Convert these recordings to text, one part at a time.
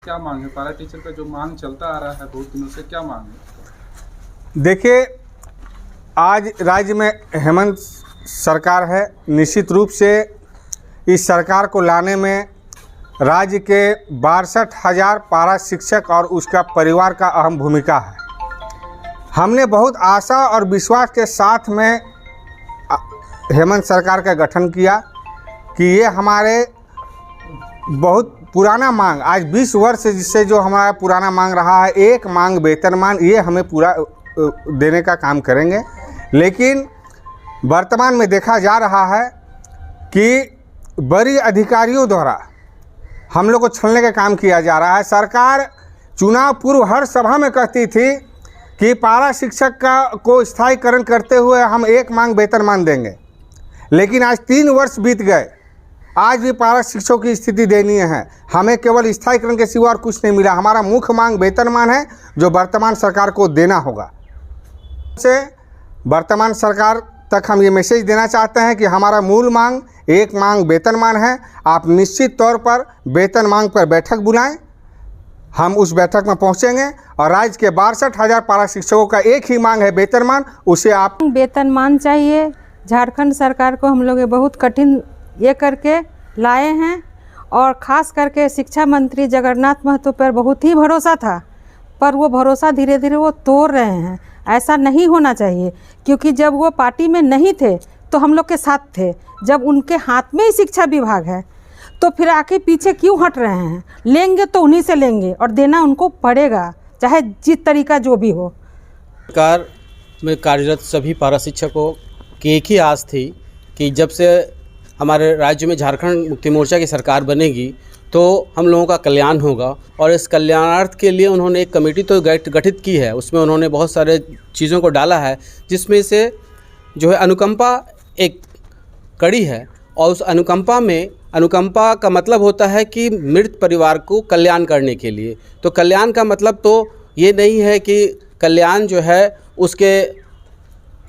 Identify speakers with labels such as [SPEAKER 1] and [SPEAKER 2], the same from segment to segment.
[SPEAKER 1] क्या मांग है? पारा टीचर का जो मांग चलता आ रहा है बहुत दिनों से, क्या मांग है?
[SPEAKER 2] देखिए, आज राज्य में हेमंत सरकार है। निश्चित रूप से इस सरकार को लाने में राज्य के 62,000 पारा शिक्षक और उसका परिवार का अहम भूमिका है। हमने बहुत आशा और विश्वास के साथ में हेमंत सरकार का गठन किया कि ये हमारे बहुत पुराना मांग, आज 20 वर्ष से जो हमारा पुराना मांग रहा है, एक मांग वेतनमान, ये हमें पूरा देने का काम करेंगे। लेकिन वर्तमान में देखा जा रहा है कि बड़ी अधिकारियों द्वारा हम लोग को छलने का काम किया जा रहा है। सरकार चुनाव पूर्व हर सभा में कहती थी कि पारा शिक्षक को स्थायीकरण करते हुए हम एक मांग वेतनमान देंगे, लेकिन आज 3 वर्ष बीत गए, आज भी पारा शिक्षकों की स्थिति दयनीय है। हमें केवल स्थायीकरण के सिवा और कुछ नहीं मिला। हमारा मुख्य मांग वेतनमान है जो वर्तमान सरकार को देना होगा। से वर्तमान सरकार तक हम ये मैसेज देना चाहते हैं कि हमारा मूल मांग एक मांग वेतनमान है। आप निश्चित तौर पर वेतन मांग पर बैठक बुलाएं, हम उस बैठक में पहुंचेंगे और राज्य के 62,000 पारा शिक्षकों का एक ही मांग है वेतनमान, उसे आप
[SPEAKER 3] वेतनमान चाहिए। झारखंड सरकार को हम लोग बहुत कठिन ये करके लाए हैं और ख़ास करके शिक्षा मंत्री जगन्नाथ महतो पर बहुत ही भरोसा था, पर वो भरोसा धीरे धीरे वो तोड़ रहे हैं। ऐसा नहीं होना चाहिए, क्योंकि जब वो पार्टी में नहीं थे तो हम लोग के साथ थे। जब उनके हाथ में ही शिक्षा विभाग है तो फिर आके पीछे क्यों हट रहे हैं? लेंगे तो उन्हीं से लेंगे और देना उनको पड़ेगा, चाहे जिस तरीका जो भी हो।
[SPEAKER 4] सरकार में कार्यरत सभी पारा शिक्षकों की एक ही आस थी कि जब से हमारे राज्य में झारखंड मुक्ति मोर्चा की सरकार बनेगी तो हम लोगों का कल्याण होगा, और इस कल्याणार्थ के लिए उन्होंने एक कमेटी तो गठित की है। उसमें उन्होंने बहुत सारे चीज़ों को डाला है, जिसमें से जो है अनुकंपा एक कड़ी है, और उस अनुकंपा का मतलब होता है कि मृत परिवार को कल्याण करने के लिए। तो कल्याण का मतलब तो ये नहीं है कि कल्याण जो है उसके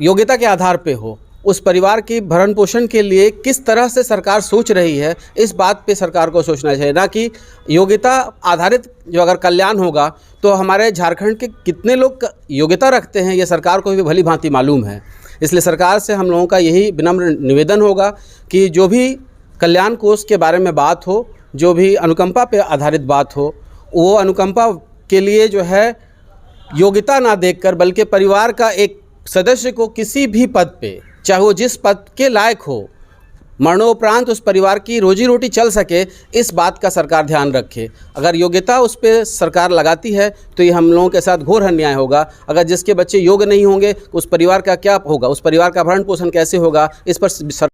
[SPEAKER 4] योग्यता के आधार पे हो, उस परिवार की भरण पोषण के लिए किस तरह से सरकार सोच रही है, इस बात पे सरकार को सोचना चाहिए, ना कि योग्यता आधारित जो अगर कल्याण होगा तो हमारे झारखंड के कितने लोग योग्यता रखते हैं ये सरकार को भी भली भांति मालूम है। इसलिए सरकार से हम लोगों का यही विनम्र निवेदन होगा कि जो भी कल्याण कोष के बारे में बात हो, जो भी अनुकंपा पे आधारित बात हो, वो अनुकंपा के लिए जो है योग्यता ना देखकर, बल्कि परिवार का एक सदस्य को किसी भी पद पे, चाहे वो जिस पद के लायक हो, मरणोपरांत उस परिवार की रोजी रोटी चल सके, इस बात का सरकार ध्यान रखे। अगर योग्यता उस पर सरकार लगाती है तो ये हम लोगों के साथ घोर अन्याय होगा। अगर जिसके बच्चे योग्य नहीं होंगे उस परिवार का क्या होगा, उस परिवार का भरण पोषण कैसे होगा, इस पर